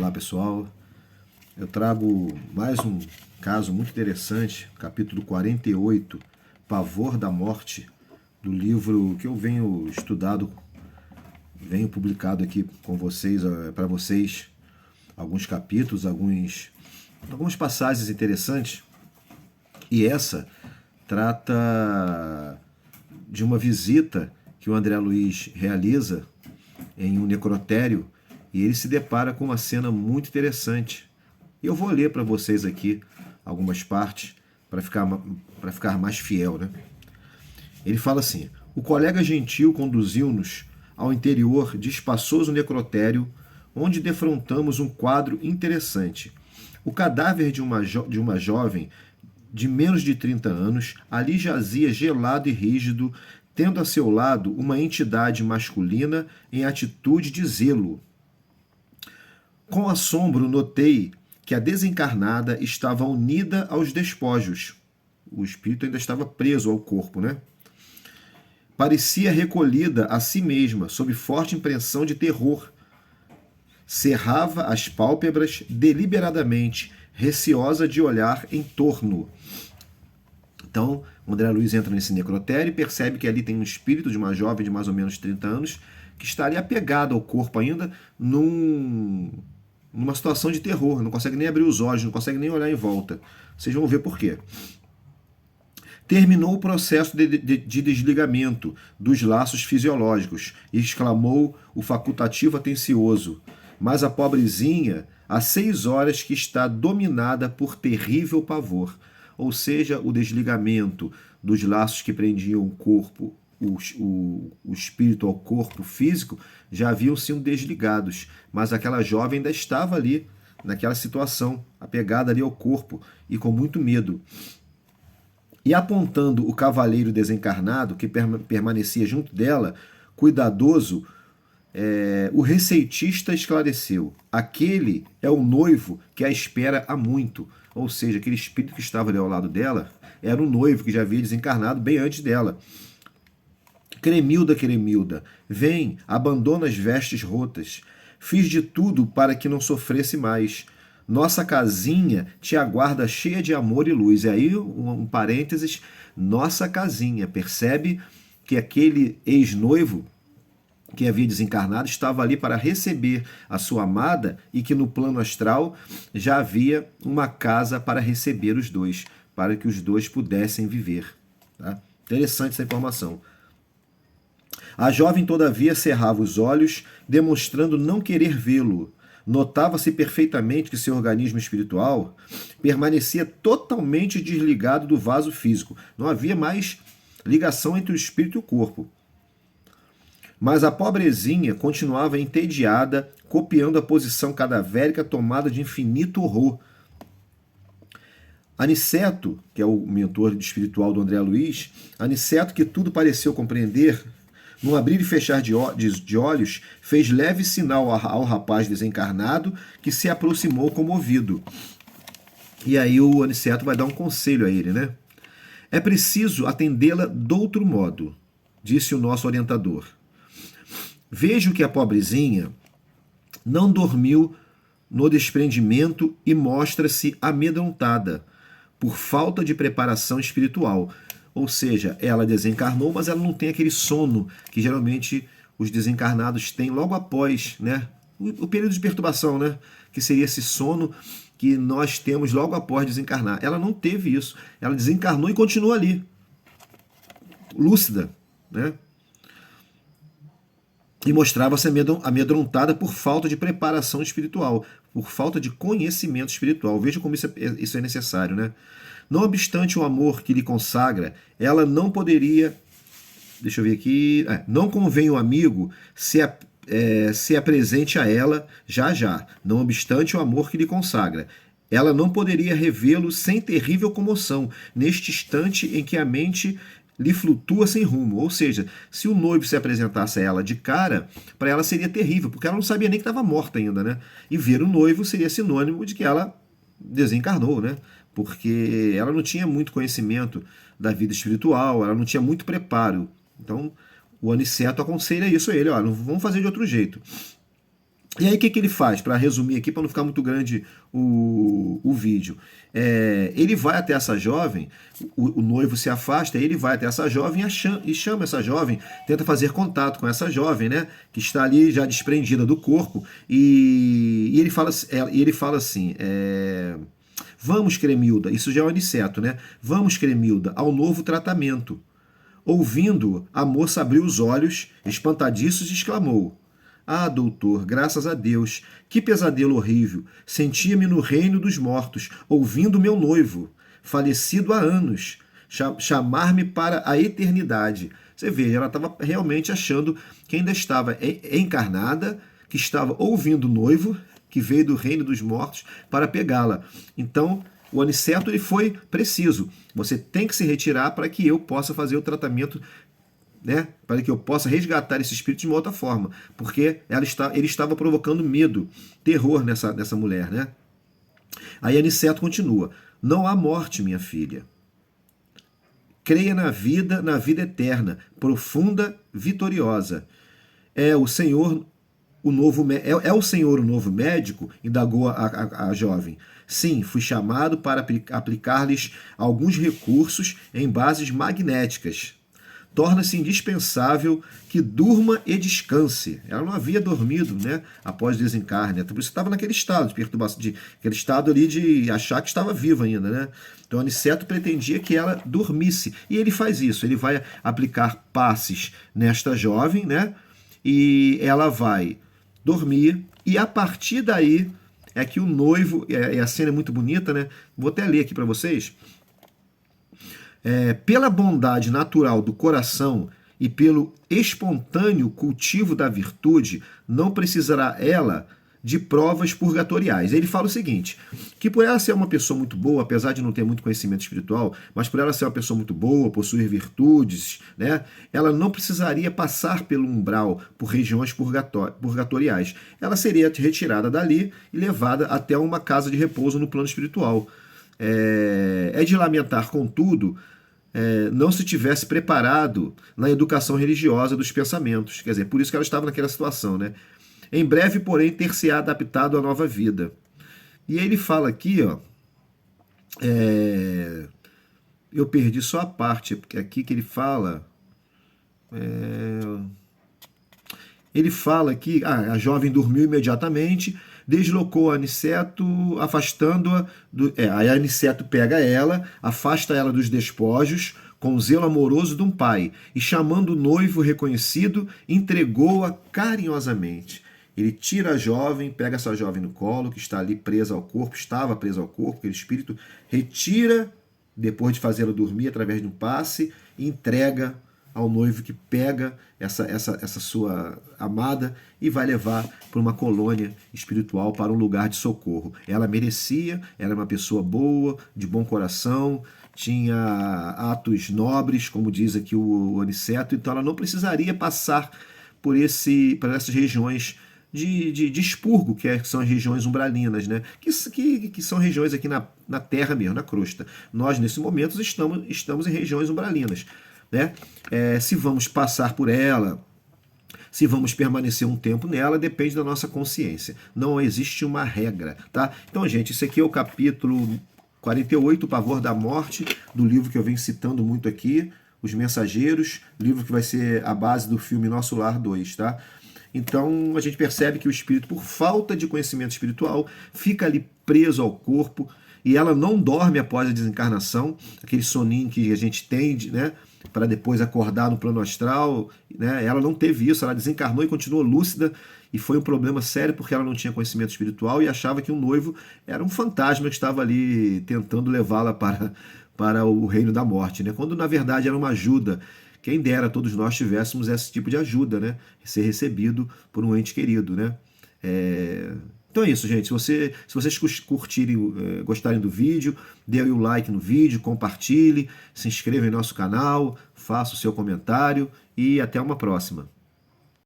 Olá pessoal, eu trago mais um caso muito interessante, capítulo 48, Pavor da Morte, do livro que eu venho publicado aqui com vocês, para vocês, alguns capítulos, algumas passagens interessantes, e essa trata de uma visita que o André Luiz realiza em um necrotério, e ele se depara com uma cena muito interessante. Eu vou ler para vocês aqui algumas partes para ficar mais fiel, né? Ele fala assim: o colega gentil conduziu-nos ao interior de espaçoso necrotério, onde defrontamos um quadro interessante. O cadáver de uma jovem de menos de 30 anos ali jazia gelado e rígido, tendo a seu lado uma entidade masculina em atitude de zelo. Com assombro notei que a desencarnada estava unida aos despojos. O espírito ainda estava preso ao corpo, né? Parecia recolhida a si mesma, sob forte impressão de terror. Cerrava as pálpebras deliberadamente, receosa de olhar em torno. Então, o André Luiz entra nesse necrotério e percebe que ali tem um espírito de uma jovem de mais ou menos 30 anos que está ali apegado ao corpo ainda numa situação de terror, não consegue nem abrir os olhos, não consegue nem olhar em volta. Vocês vão ver por quê. Terminou o processo de desligamento dos laços fisiológicos, exclamou o facultativo atencioso. Mas a pobrezinha, há 6 horas que está dominada por terrível pavor. Ou seja, o desligamento dos laços que prendiam o corpo, o espírito ao corpo físico, já haviam sido desligados. Mas aquela jovem ainda estava ali, naquela situação, apegada ali ao corpo e com muito medo. E apontando o cavaleiro desencarnado, que permanecia junto dela, cuidadoso, o receitista esclareceu: aquele é o noivo que a espera há muito. Ou seja, aquele espírito que estava ali ao lado dela era o noivo que já havia desencarnado bem antes dela. Cremilda, Cremilda, vem, abandona as vestes rotas. Fiz de tudo para que não sofresse mais. Nossa casinha te aguarda cheia de amor e luz. E aí, um parênteses, nossa casinha. Percebe que aquele ex-noivo que havia desencarnado estava ali para receber a sua amada e que no plano astral já havia uma casa para receber os dois, para que os dois pudessem viver. Tá? Interessante essa informação. A jovem, todavia, cerrava os olhos, demonstrando não querer vê-lo. Notava-se perfeitamente que seu organismo espiritual permanecia totalmente desligado do vaso físico. Não havia mais ligação entre o espírito e o corpo. Mas a pobrezinha continuava entediada, copiando a posição cadavérica tomada de infinito horror. Aniceto, que é o mentor espiritual do André Luiz, Aniceto, que tudo pareceu compreender, num abrir e fechar de olhos, fez leve sinal ao rapaz desencarnado, que se aproximou comovido. E aí o Aniceto vai dar um conselho a ele, né? É preciso atendê-la de outro modo, disse o nosso orientador. Vejo que a pobrezinha não dormiu no desprendimento e mostra-se amedrontada por falta de preparação espiritual. Ou seja, ela desencarnou, mas ela não tem aquele sono que geralmente os desencarnados têm logo após, né? O período de perturbação, né? Que seria esse sono que nós temos logo após desencarnar. Ela não teve isso. Ela desencarnou e continua ali, lúcida, né? E mostrava-se amedrontada por falta de preparação espiritual, por falta de conhecimento espiritual. Veja como isso é necessário, né? Não obstante o amor que lhe consagra, ela não poderia... Deixa eu ver aqui... não convém o amigo se apresente a ela já. Não obstante o amor que lhe consagra. Ela não poderia revê-lo sem terrível comoção, neste instante em que a mente lhe flutua sem rumo. Ou seja, se o noivo se apresentasse a ela de cara, para ela seria terrível, porque ela não sabia nem que estava morta ainda, né? E ver o noivo seria sinônimo de que ela desencarnou, né? Porque ela não tinha muito conhecimento da vida espiritual, ela não tinha muito preparo. Então, o Aniceto aconselha isso a ele: ó, não vamos fazer de outro jeito. E aí o que, que ele faz? Para resumir aqui, para não ficar muito grande o vídeo. Ele vai até essa jovem, o noivo se afasta, ele vai até essa jovem e chama essa jovem, tenta fazer contato com essa jovem, né? Que está ali já desprendida do corpo, e ele fala assim. Vamos, Cremilda, isso já é o aniceto, né? Vamos, Cremilda, ao novo tratamento. Ouvindo, a moça abriu os olhos, espantadiços, e exclamou: Ah, doutor, graças a Deus, que pesadelo horrível! Sentia-me no reino dos mortos, ouvindo meu noivo, falecido há anos, chamar-me para a eternidade. Você vê, ela estava realmente achando que ainda estava encarnada, que estava ouvindo o noivo, que veio do reino dos mortos para pegá-la. Então, o aniceto ele foi preciso. Você tem que se retirar para que eu possa fazer o tratamento, né, para que eu possa resgatar esse espírito de uma outra forma, porque ele estava provocando medo, terror nessa mulher, né? Aí Aniceto continua: Não há morte, minha filha. Creia na vida eterna, profunda, vitoriosa. É o Senhor o Senhor o novo médico? Indagou a jovem. Sim, fui chamado para aplicar-lhes alguns recursos em bases magnéticas. Torna-se indispensável que durma e descanse. Ela não havia dormido, né, após o desencarne. Por isso estava naquele estado de perturbação, aquele estado ali de achar que estava viva ainda, né? Então Aniceto pretendia que ela dormisse. E ele faz isso. Ele vai aplicar passes nesta jovem, né? E ela vai dormir. E a partir daí é que o noivo... E a cena é muito bonita, né? Vou até ler aqui para vocês. Pela bondade natural do coração e pelo espontâneo cultivo da virtude, não precisará ela de provas purgatoriais. Ele fala o seguinte, que por ela ser uma pessoa muito boa, apesar de não ter muito conhecimento espiritual, mas por ela ser uma pessoa muito boa, possuir virtudes, né, ela não precisaria passar pelo umbral, por regiões purgatoriais. Ela seria retirada dali e levada até uma casa de repouso no plano espiritual. É de lamentar, contudo, não se tivesse preparado na educação religiosa dos pensamentos. Quer dizer, por isso que ela estava naquela situação, né? Em breve, porém, ter-se adaptado à nova vida. E aí ele fala aqui, ó, eu perdi só a parte, porque aqui que ele fala... Ele fala que a jovem dormiu imediatamente, deslocou a Aniceto, afastando-a. Aí a Aniceto pega ela, afasta ela dos despojos, com o zelo amoroso de um pai, e chamando o noivo reconhecido, entregou-a carinhosamente. Ele tira a jovem, pega essa jovem no colo, que está ali presa ao corpo, estava presa ao corpo, aquele espírito, retira, depois de fazê-la dormir através de um passe, e entrega ao noivo, que pega essa sua amada e vai levar para uma colônia espiritual, para um lugar de socorro. Ela merecia, era uma pessoa boa, de bom coração, tinha atos nobres, como diz aqui o Aniceto, então ela não precisaria passar por essas regiões de expurgo, que são as regiões umbralinas, né? Que são regiões aqui na Terra mesmo, na crosta. Nós, nesse momento, estamos em regiões umbralinas, né? Se vamos passar por ela, se vamos permanecer um tempo nela, depende da nossa consciência. Não existe uma regra, tá? Então, gente, esse aqui é o capítulo 48, O Pavor da Morte, do livro que eu venho citando muito aqui, Os Mensageiros, livro que vai ser a base do filme Nosso Lar 2, tá? Então, a gente percebe que o espírito, por falta de conhecimento espiritual, fica ali preso ao corpo, e ela não dorme após a desencarnação, aquele soninho que a gente tem, né, para depois acordar no plano astral, né? Ela não teve isso, ela desencarnou e continuou lúcida, e foi um problema sério porque ela não tinha conhecimento espiritual e achava que o noivo era um fantasma que estava ali tentando levá-la para o reino da morte, né? Quando na verdade era uma ajuda. Quem dera todos nós tivéssemos esse tipo de ajuda, né? Ser recebido por um ente querido, né? Então é isso, gente. Se vocês curtirem, gostarem do vídeo, dê aí o like no vídeo, compartilhe, se inscreva em nosso canal, faça o seu comentário e até uma próxima.